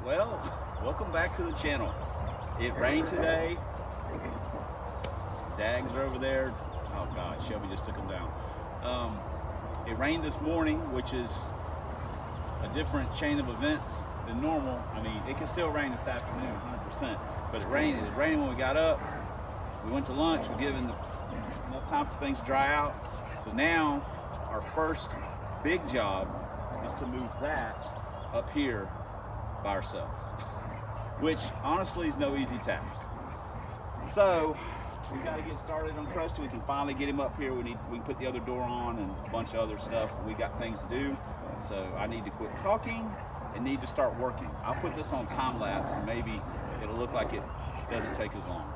Well, welcome back to the channel. It rained today. Dags are over there. Oh God, Shelby just took them down. It rained this morning, which is a different chain of events than normal. I mean, it can still rain this afternoon, 100%. But it rained when we got up. We went to lunch. We're given enough time for things to dry out. So now our first big job is to move that up here by ourselves, which honestly is no easy task. So we got to get started on kRusty. We can finally get him up here. We can put the other door on and a bunch of other stuff. We got things to do. So I need to quit talking and need to start working. I'll put this on time lapse and maybe it'll look like it doesn't take as long.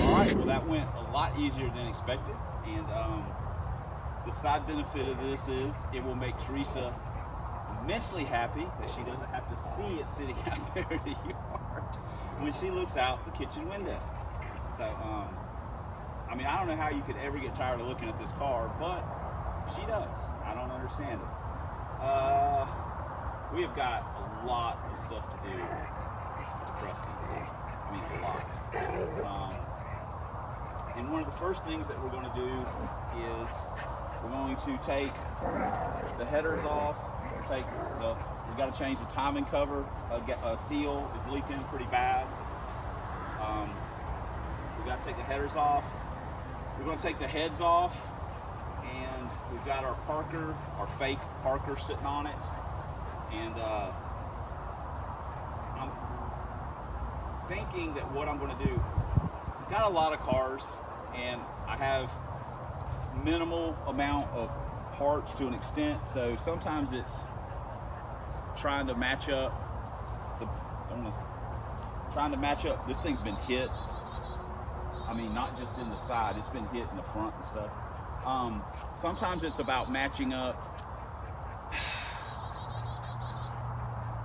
Alright, well that went a lot easier than expected, and the side benefit of this is it will make Teresa immensely happy that she doesn't have to see it sitting out there in the yard when she looks out the kitchen window. So, I mean, I don't know how you could ever get tired of looking at this car, but she does. I don't understand it. We have got a lot of stuff to do with kRusty. I mean, a lot. And one of the first things that we're going to do is we're going to take the headers off. We got to change the timing cover. A seal is leaking pretty bad. We got to take the headers off. We're going to take the heads off, and we've got our Parker, our fake Parker sitting on it. And I'm thinking that what I'm going to do, I've got a lot of cars, and I have minimal amount of parts to an extent, so sometimes it's trying to match up this thing's been hit. I mean, not just in the side, it's been hit in the front and stuff. Sometimes it's about matching up.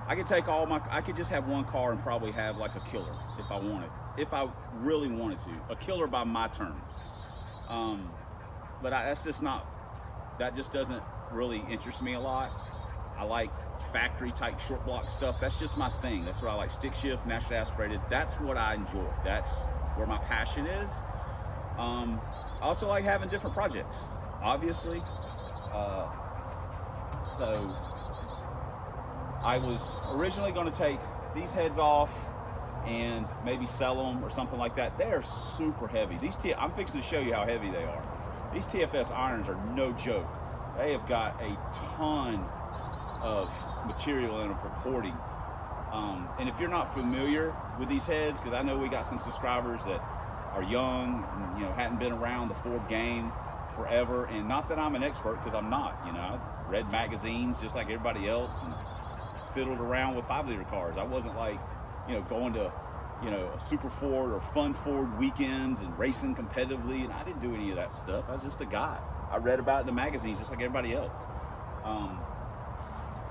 I could just have one car and probably have like a killer if I wanted, if I really wanted to, a killer by my terms. But that just doesn't really interest me a lot. I like factory type short block stuff. That's just my thing. That's what I like. Stick shift, naturally aspirated. That's what I enjoy. That's where my passion is. I also like having different projects, obviously. So I was originally going to take these heads off and maybe sell them or something like that. They're super heavy. I'm fixing to show you how heavy they are. These TFS irons are no joke. They have got a ton of material in them for porting. And if you're not familiar with these heads, because I know we got some subscribers that are young and, hadn't been around the Ford game forever, and not that I'm an expert, because I'm not. I've read magazines just like everybody else and fiddled around with 5-liter cars. I wasn't like, going to, a Super Ford or Fun Ford weekends and racing competitively, and I didn't do any of that stuff. I was just a guy. I read about it in the magazines just like everybody else.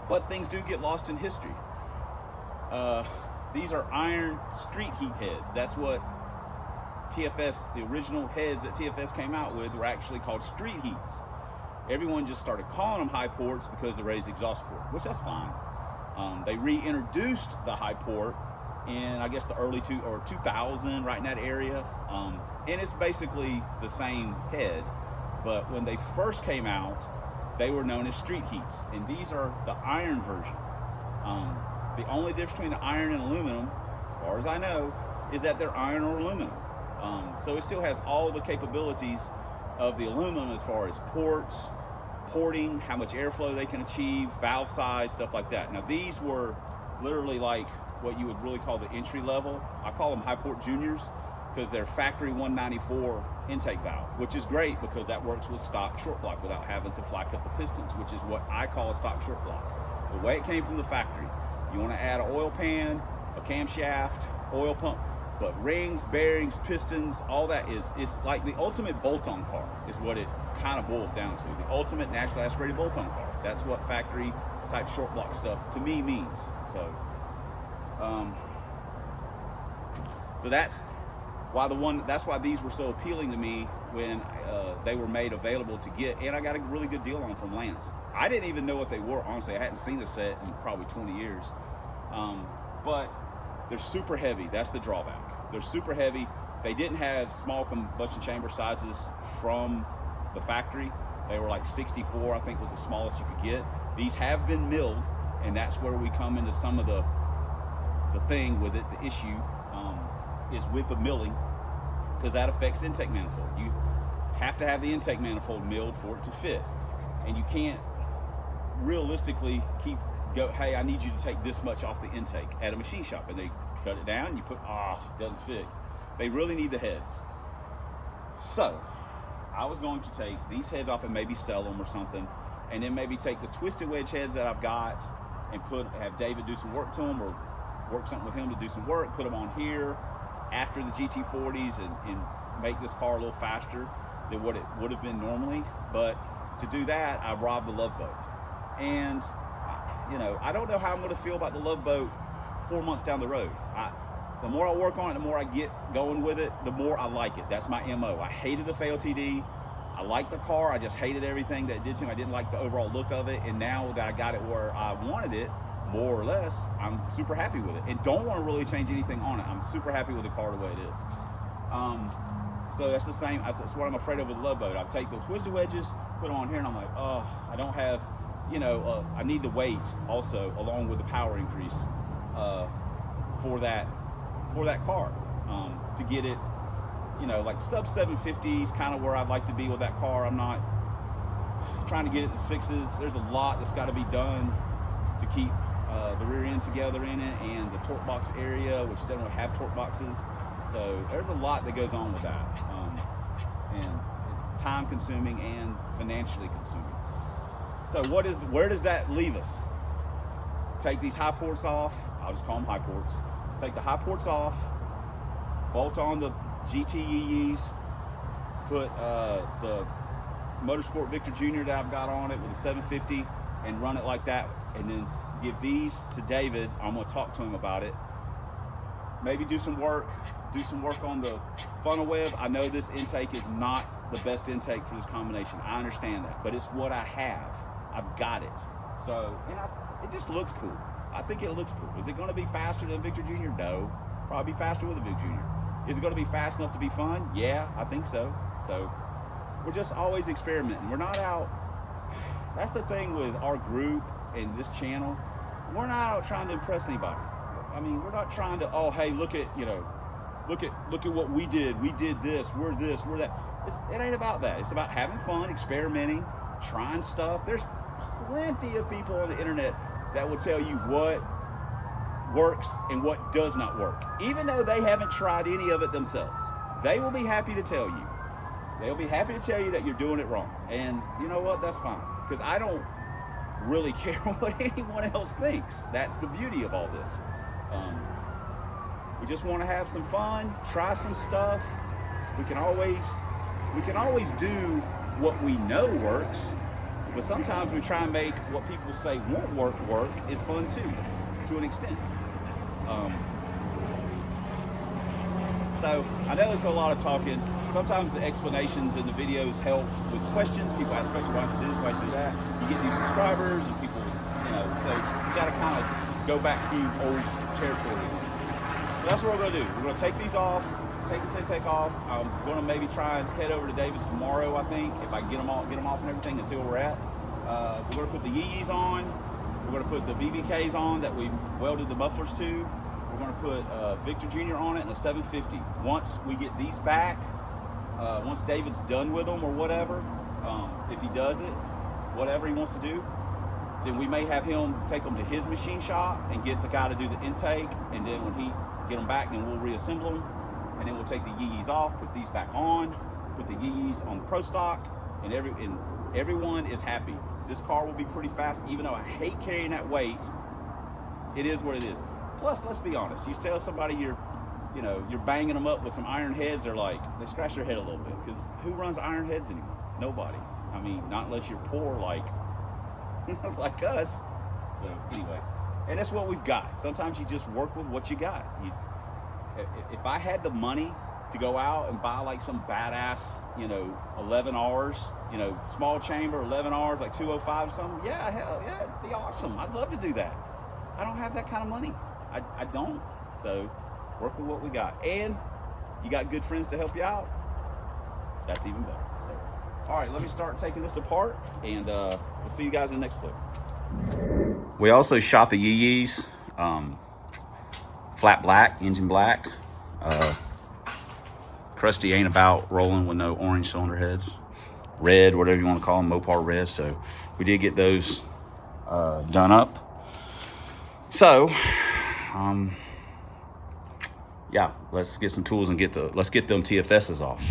But things do get lost in history. These are iron street heat heads. That's what TFS, the original heads that TFS came out with, were actually called street heats. Everyone just started calling them high ports because they raised exhaust port, which that's fine. They reintroduced the high port in, I guess, the early 2000, right in that area. And it's basically the same head, but when they first came out, they were known as street heats, and these are the iron version. The only difference between the iron and aluminum, as far as I know, is that they're iron or aluminum. So it still has all the capabilities of the aluminum as far as ports, porting, how much airflow they can achieve, valve size, stuff like that. Now these were literally like what you would really call the entry level. I call them high port juniors because they're factory 194 intake valve, which is great because that works with stock short block without having to fly cut the pistons, which is what I call a stock short block. The way it came from the factory. You want to add an oil pan, a camshaft, oil pump, but rings, bearings, pistons, all that it's like the ultimate bolt-on car is what it kind of boils down to. The ultimate naturally aspirated bolt-on car. That's what factory type short block stuff to me means. So that's that's why these were so appealing to me when they were made available to get, and I got a really good deal on them from Lance. I didn't even know what they were, honestly. I hadn't seen the set in probably 20 years. But they're super heavy. That's the drawback. They're super heavy. They didn't have small combustion chamber sizes from the factory. They were like 64, I think was the smallest you could get. These have been milled, and that's where we come into some of the thing with it. The issue is with the milling, because that affects intake manifold. You have to have the intake manifold milled for it to fit, and you can't realistically hey, I need you to take this much off the intake at a machine shop, and they cut it down, you put, doesn't fit. They really need the heads. So I was going to take these heads off and maybe sell them or something, and then maybe take the twisted wedge heads that I've got and have David do some work to them, or work something with him to do some work, put them on here after the GT40s, and make this car a little faster than what it would have been normally. But to do that, I robbed the Love Boat. And you know, I don't know how I'm going to feel about the Love Boat 4 months down the road. The more I work on it, the more I get going with it, the more I like it. That's my MO. I hated the FAOTD. I liked the car. I just hated everything that it did to me. I didn't like the overall look of it. And now that I got it where I wanted it, more or less, I'm super happy with it. And don't want to really change anything on it. I'm super happy with the car the way it is. So that's the same. That's what I'm afraid of with the Love Boat. I take the twisted wedges, put them on here, and I'm like, oh, I don't have, you know, I need the weight also along with the power increase for that car to get it, you know, like sub 750s, kind of where I'd like to be with that car. I'm not trying to get it to 6s. There's a lot that's got to be done to keep the rear end together in it, and the torque box area, which doesn't really have torque boxes. So there's a lot that goes on with that, and it's time consuming and financially consuming. So where does that leave us? Take these high ports off. I'll just call them high ports. Take the high ports off, bolt on the GT put the Motorsport Victor Jr. that I've got on it with a 750, and run it like that, and then give these to David. I'm going to talk to him about it. Maybe do some work on the funnel web. I know this intake is not the best intake for this combination. I understand that, but it's what I have. I've got it. So, and it just looks cool. I think it looks cool. Is it going to be faster than Victor Jr.? No. Probably be faster with a Vic Jr. Is it going to be fast enough to be fun? Yeah, I think so. So we're just always experimenting. We're not out. That's the thing with our group and this channel. We're not out trying to impress anybody. I mean, we're not trying to, oh, hey, look at what we did. We did this. We're that. It ain't about that. It's about having fun, experimenting, trying stuff. There's plenty of people on the internet that will tell you what works and what does not work, even though they haven't tried any of it themselves. They will be happy to tell you. They'll be happy to tell you that you're doing it wrong. And you know what? That's fine, because I don't really care what anyone else thinks. That's the beauty of all this. We just want to have some fun, try some stuff. We can always do what we know works, but sometimes we try and make what people say won't work is fun too, to an extent. So I know there's a lot of talking. Sometimes the explanations in the videos help with questions. People ask questions, why do this, why do that. You get new subscribers, and people, you know, so you got to kind of go back through old territory. So that's what we're going to do. We're going to take these off, take off. I'm going to maybe try and head over to Davis tomorrow, I think, if I can get them off and everything, and see where we're at. We're going to put the Yeezys on. We're going to put the BBKs on that we welded the mufflers to. We're going to put Victor Jr. on it and a 750. Once we get these back, once David's done with them or whatever, if he does it, whatever he wants to do, then we may have him take them to his machine shop and get the guy to do the intake, and then when he get them back, then we'll reassemble them, and then we'll take the Yeezys off, put these back on, put the Yeezys on the Pro Stock, and everyone is happy. This car will be pretty fast, even though I hate carrying that weight. It is what it is. Plus, let's be honest, you tell somebody you're banging them up with some iron heads, they scratch their head a little bit, because who runs iron heads anymore? Nobody. I mean, not unless you're poor like like us. So anyway, and that's what we've got. Sometimes you just work with what you got. If I had the money to to go out and buy like some badass, you know, 11 Rs, you know, small chamber 11 Rs, like 205 or something, yeah, hell yeah, it'd be awesome. I'd love to do that. I don't have that kind of money. I don't. So work with what we got. And you got good friends to help you out, that's even better. So, all right, let me start taking this apart, and we'll see you guys in the next clip. We also shot the Yee-Yees, flat black, engine black. kRusty ain't about rolling with no orange cylinder heads. Red, whatever you want to call them, Mopar red. So we did get those done up. So, yeah, let's get some tools and let's get them TFSs off.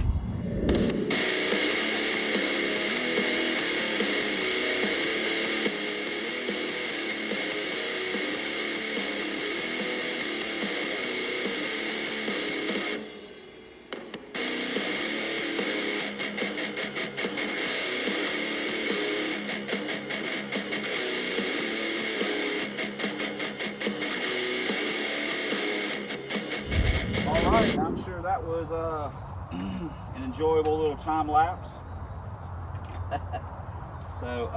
Alright, I'm sure that was an enjoyable little time lapse. So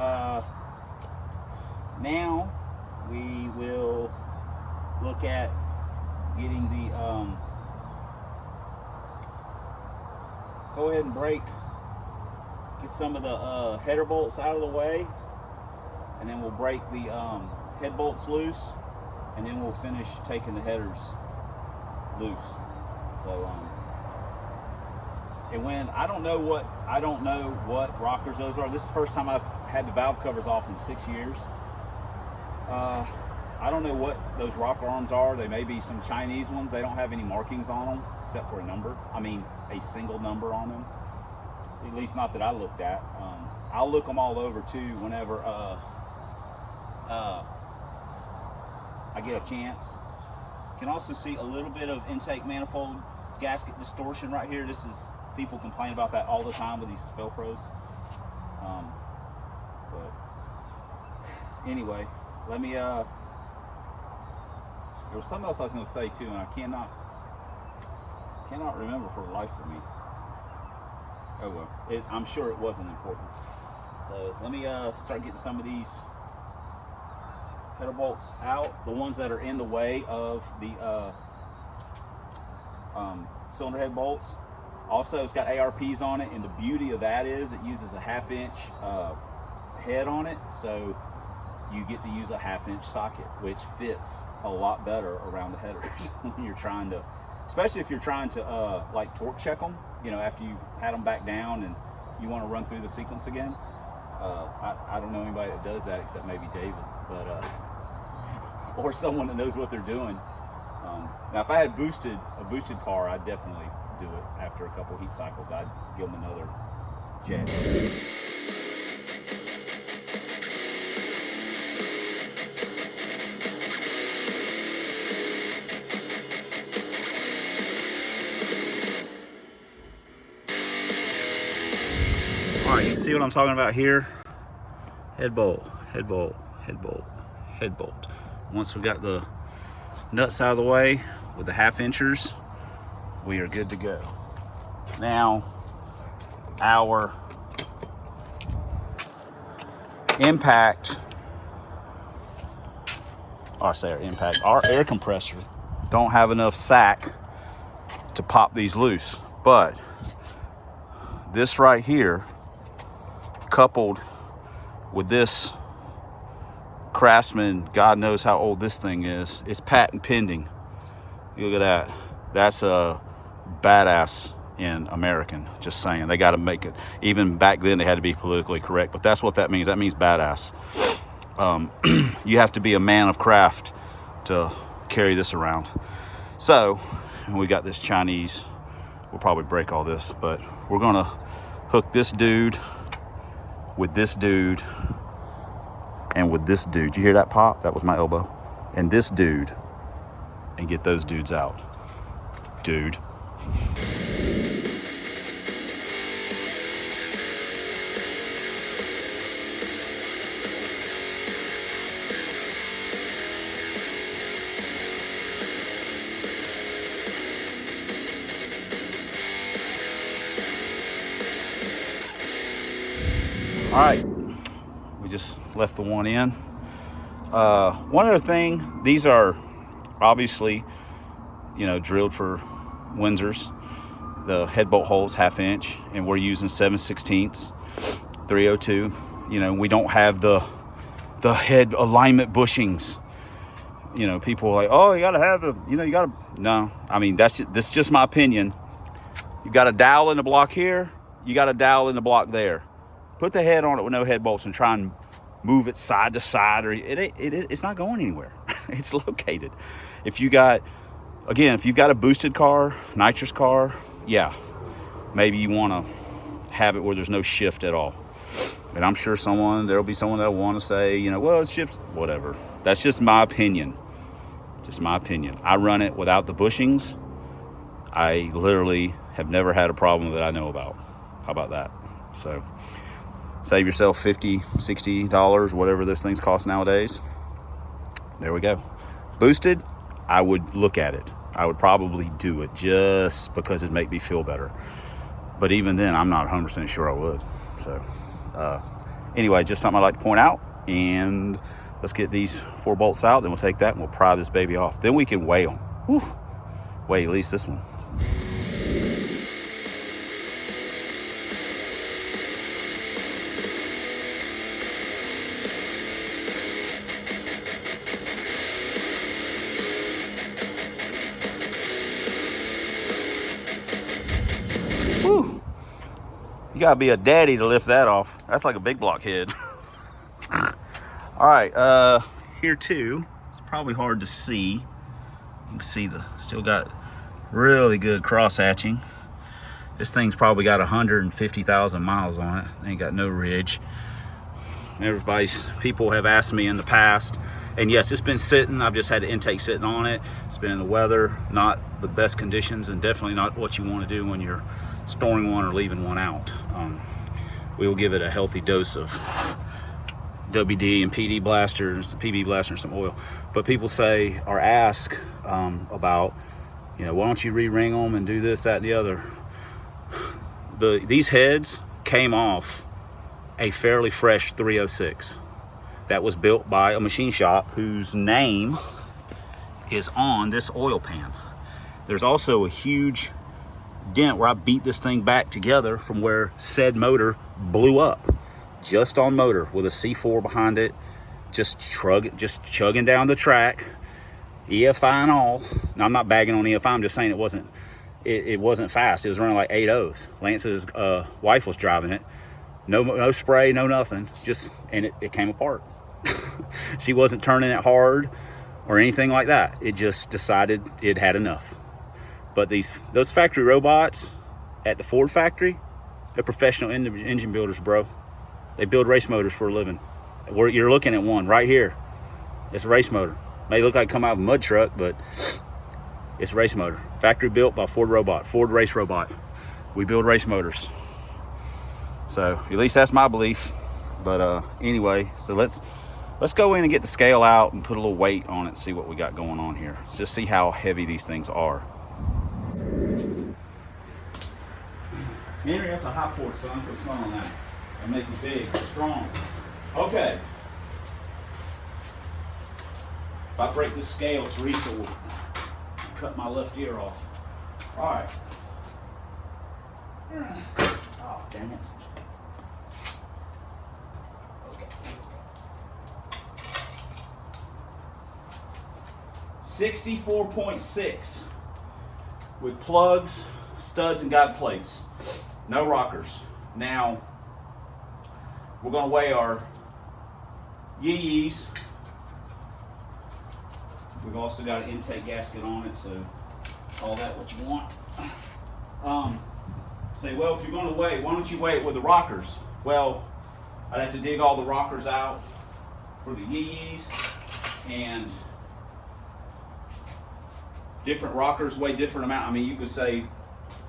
now we will look at getting the go ahead and get some of the header bolts out of the way, and then we'll break the head bolts loose, and then we'll finish taking the headers loose. So and when I don't know what rockers those are. This is the first time I've had the valve covers off in 6 years. I don't know what those rocker arms are. They may be some Chinese ones. They don't have any markings on them except for a number. I mean, a single number on them. At least not that I looked at. I'll look them all over too whenever I get a chance. You can also see a little bit of intake manifold gasket distortion right here. This is, people complain about that all the time with these Velcros. But anyway, let me, there was something else I was going to say too, and I cannot remember for the life of me. Oh well, I'm sure it wasn't important. So let me start getting some of these header bolts out, the ones that are in the way of the cylinder head bolts. Also, it's got ARPs on it, and the beauty of that is it uses a 1/2 inch head on it, so you get to use a 1/2 inch socket, which fits a lot better around the headers when you're trying to, especially if you're trying to like torque check them, you know, after you've had them back down and you want to run through the sequence again. I don't know anybody that does that except maybe David, but or someone that knows what they're doing. Now, if I had a boosted car, I'd definitely do it. After a couple heat cycles, I'd give them another jet. All right, you can see what I'm talking about here. Head bolt, head bolt, head bolt, head bolt. Once we got the nuts out of the way with the 1/2 inchers, we are good to go. Now, our impact, our air compressor don't have enough sack to pop these loose, but this right here, coupled with this Craftsman, God knows how old this thing is, it's patent pending. Look at that. That's a badass in American, just saying. They got to make it. Even back then they had to be politically correct, but that's what that means. That means badass. You have to be a man of craft to carry this around. So we got this Chinese, we'll probably break all this, but we're gonna hook this dude with this dude and with this dude. Did you hear that pop? That was my elbow. And this dude, and get those dudes out. Dude. All right, we just left the one in. One other thing, these are obviously, you know, drilled for Windsors. The head bolt hole's 1/2 inch, and we're using 7/16, 302. You know, we don't have the head alignment bushings. You know, people are like, oh, you gotta have the, you know, you gotta. No, I mean, this is just my opinion. You got a dowel in the block here, you got a dowel in the block there. Put the head on it with no head bolts and try and move it side to side, or it's not going anywhere. It's located. If you got, again, if you've got a boosted car, nitrous car, yeah, maybe you want to have it where there's no shift at all. And I'm sure there'll be someone that'll want to say, you know, well, it's shift, whatever. That's just my opinion. Just my opinion. I run it without the bushings. I literally have never had a problem that I know about. How about that? So save yourself $50, $60, whatever those things cost nowadays. There we go. Boosted, I would look at it. I would probably do it just because it'd make me feel better. But even then, I'm not 100% sure I would. So anyway, just something I'd like to point out. And let's get these 4 bolts out. Then we'll take that and we'll pry this baby off. Then we can weigh them. Whew. Weigh at least this one. Whew. You gotta be a daddy to lift that off. That's like a big block head. All right, here too, it's probably hard to see. You can see still got really good cross hatching. This thing's probably got 150,000 miles on it. Ain't got no ridge. People have asked me in the past, and yes, it's been sitting. I've just had the intake sitting on it. It's been in the weather, not the best conditions, and definitely not what you want to do when you're storing one or leaving one out. We will give it a healthy dose of WD and PD blasters, PB blaster, and some oil. But people say or ask about, you know, why don't you re-ring them and do this, that, and the other. These heads came off a fairly fresh 306 that was built by a machine shop whose name is on this oil pan. There's also a huge dent where I beat this thing back together from where said motor blew up, just on motor with a C4 behind it, just chugging down the track, EFI and all. Now, I'm not bagging on EFI, I'm just saying it wasn't fast. It was running like 8.0s. Lance's wife was driving it. No spray, no nothing, and it came apart. She wasn't turning it hard or anything like that. It just decided it had enough. But those factory robots at the Ford factory, they're professional engine builders, bro. They build race motors for a living. You're looking at one right here. It's a race motor. May look like it come out of a mud truck, but it's a race motor. Factory built by Ford race robot. We build race motors. So at least that's my belief. But anyway, so let's go in and get the scale out and put a little weight on it and see what we got going on here. Let's just see how heavy these things are. Henry, that's a high port, son. Put smell on that. I'll make you big, strong. Okay. If I break this scale, Teresa will cut my left ear off. All right. Oh, dang it. Okay. 64.6 with plugs, studs, and guide plates. No rockers. Now, we're going to weigh our yee-yees. We've also got an intake gasket on it, so call that what you want. Say, well, if you're going to weigh, why don't you weigh it with the rockers? Well, I'd have to dig all the rockers out for the yee-yees, and different rockers weigh different amount. I mean, you could say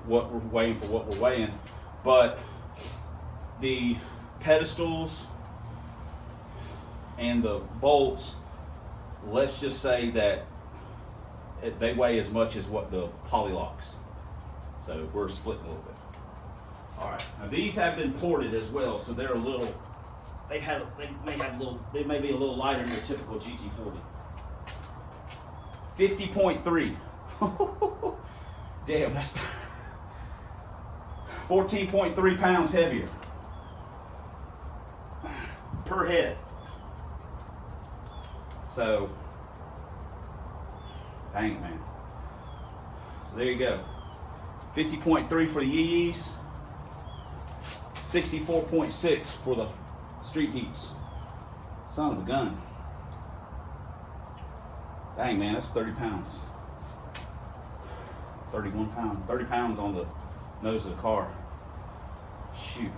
what we're weighing for what we're weighing, but the pedestals and the bolts, let's just say that they weigh as much as what the poly locks. So we're splitting a little bit. All right, now these have been ported as well, so they're a little they may be a little lighter than your typical GT40. 50.3. Damn, that's 14.3 pounds heavier per head. So, dang it, man. So there you go. 50.3 for the yee-yees, 64.6 for the street heats. Son of a gun. Dang, man, that's 30 pounds. 31 pounds. 30 pounds on the nose of the car. Shoot.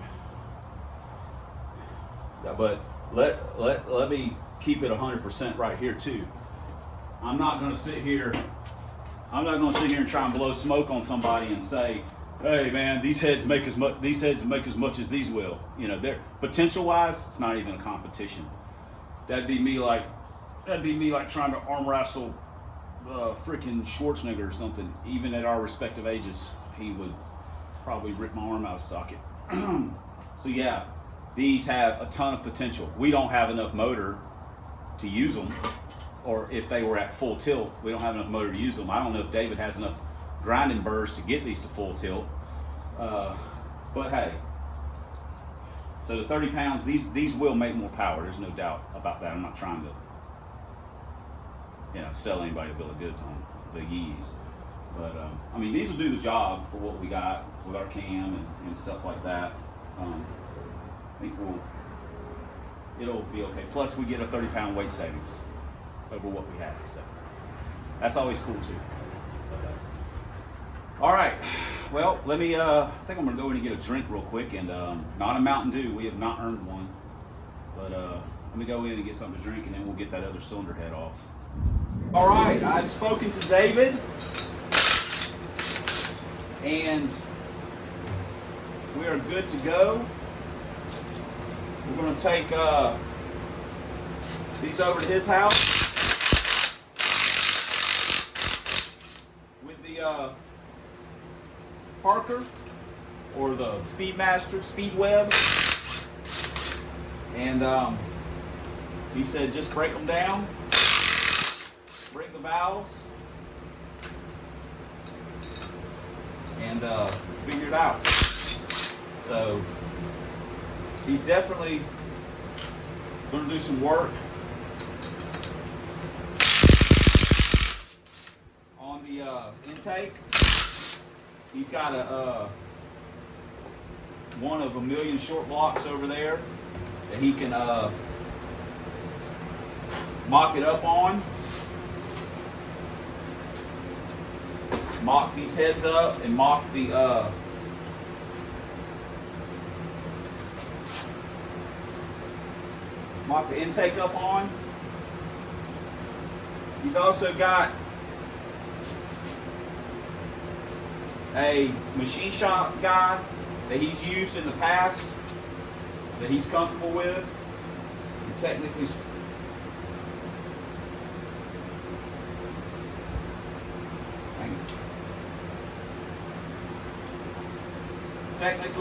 Yeah, but let me keep it 100% right here too. I'm not going to sit here and try and blow smoke on somebody and say, hey man, these heads make as much as these will. You know, they're potential wise, it's not even a competition. That'd be me like trying to arm wrestle freaking Schwarzenegger or something. Even at our respective ages, he would probably rip my arm out of socket. So yeah, these have a ton of potential. We don't have enough motor to use them, or if they were at full tilt, we don't have enough motor to use them. I don't know if David has enough grinding burrs to get these to full tilt, but hey. So the 30 pounds, these will make more power. There's no doubt about that. I'm not trying to, sell anybody a bill of goods on the yees, but I mean, these will do the job for what we got with our cam and stuff like that. I think it'll be okay. Plus, we get a 30-pound weight savings over what we had, so that's always cool too. But, all right, well, let me. I think I'm gonna go in and get a drink real quick, and not a Mountain Dew. We have not earned one, but let me go in and get something to drink, and then we'll get that other cylinder head off. All right, I've spoken to David, and we are good to go. We're going to take these over to his house with the Parker or the Speedmaster, Speedweb, and he said just break them down, bring the valves, and figure it out. So he's definitely going to do some work on the intake. He's got a one of a million short blocks over there that he can mock it up on. Mock these heads up and mock the intake up on. He's also got a machine shop guy that he's used in the past that he's comfortable with. And technically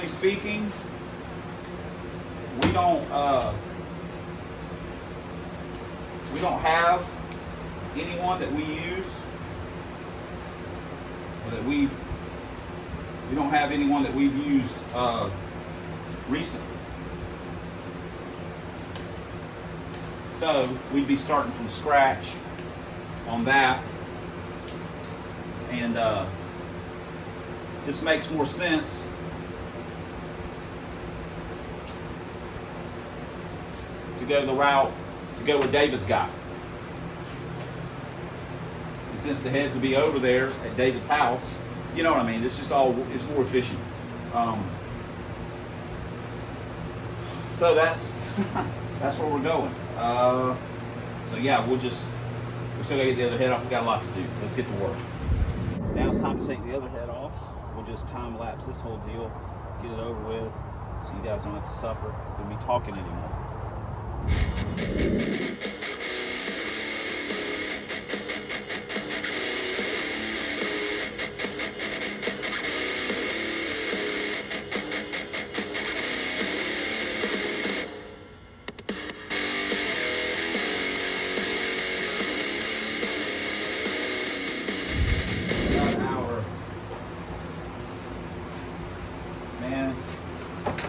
speaking, we don't have anyone that we use, or that we don't have anyone that we've used recently. So we'd be starting from scratch on that, and this makes more sense to go the route, to go with David's got. And since the heads will be over there at David's house, you know what I mean, it's just all, it's more efficient. So that's that's where we're going. So yeah, we still gotta get the other head off. We got a lot to do. Let's get to work. Now it's time to take the other head off. We'll just time lapse this whole deal, get it over with, so you guys don't have to suffer through me talking anymore.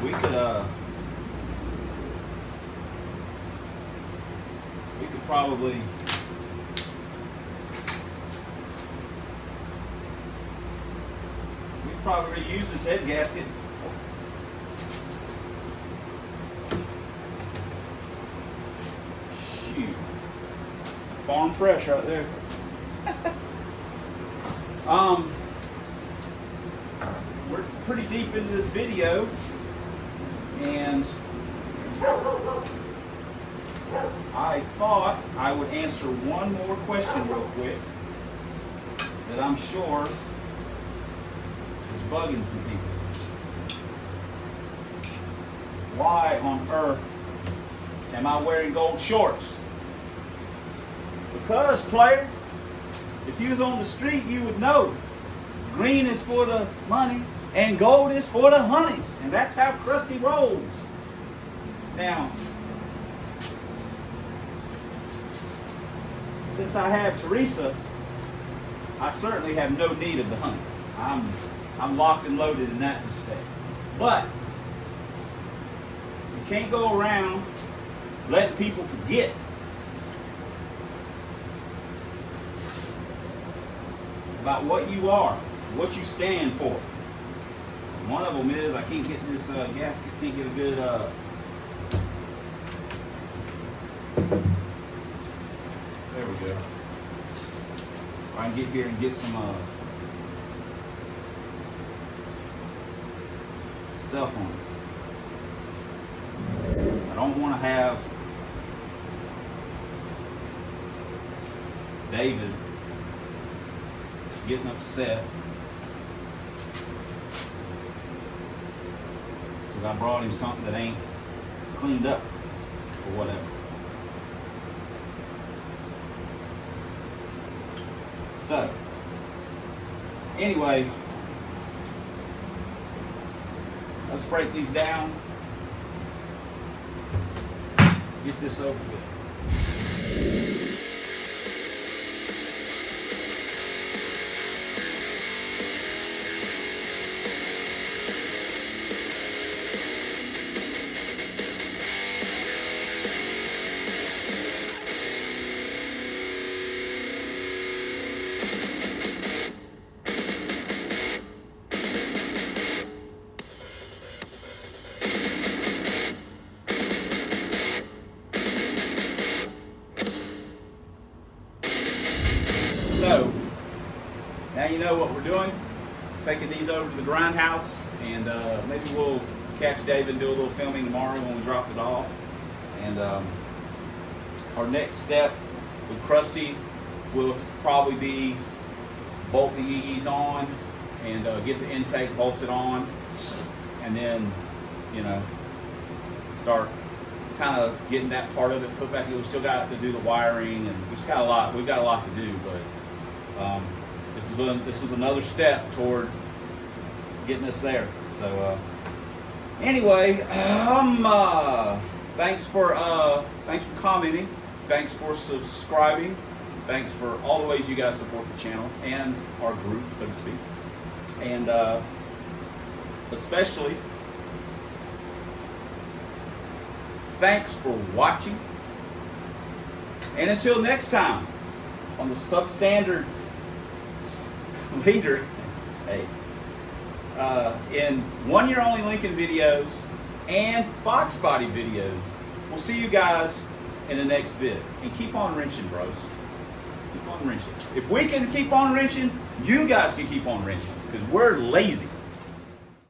we could probably reuse this head gasket. Shoot. Farm fresh right there. We're pretty deep into this video, and I thought I would answer one more question real quick that I'm sure is bugging some people. Why on earth am I wearing gold shorts? Because, player, if you was on the street, you would know green is for the money and gold is for the honeys. And that's how kRusty rolls. Now, since I have Teresa, I certainly have no need of the honeys. I'm locked and loaded in that respect. But you can't go around letting people forget about what you are, what you stand for. One of them is I can't get this gasket, can't get a good there we go. I can get here and get some stuff on it. I don't want to have David getting upset because I brought him something that ain't cleaned up or whatever. So, anyway, let's break these down, get this over with. So, now you know what we're doing. Taking these over to the GrindHouse, and maybe we'll catch David and do a little filming tomorrow when we drop it off. And our next step with kRusty will probably be bolt the EEs on and get the intake bolted on, and then, you know, start kind of getting that part of it put back. We still got to do the wiring, and we've got a lot to do, but this was another step toward getting us there. So anyway, thanks for commenting, thanks for subscribing, thanks for all the ways you guys support the channel and our group, so to speak, and especially thanks for watching. And until next time on the substandard leader, hey, in 1 year only Lincoln videos and Fox body videos, we'll see you guys in the next vid. And keep on wrenching, bros. Keep on wrenching. If we can keep on wrenching, you guys can keep on wrenching, because we're lazy.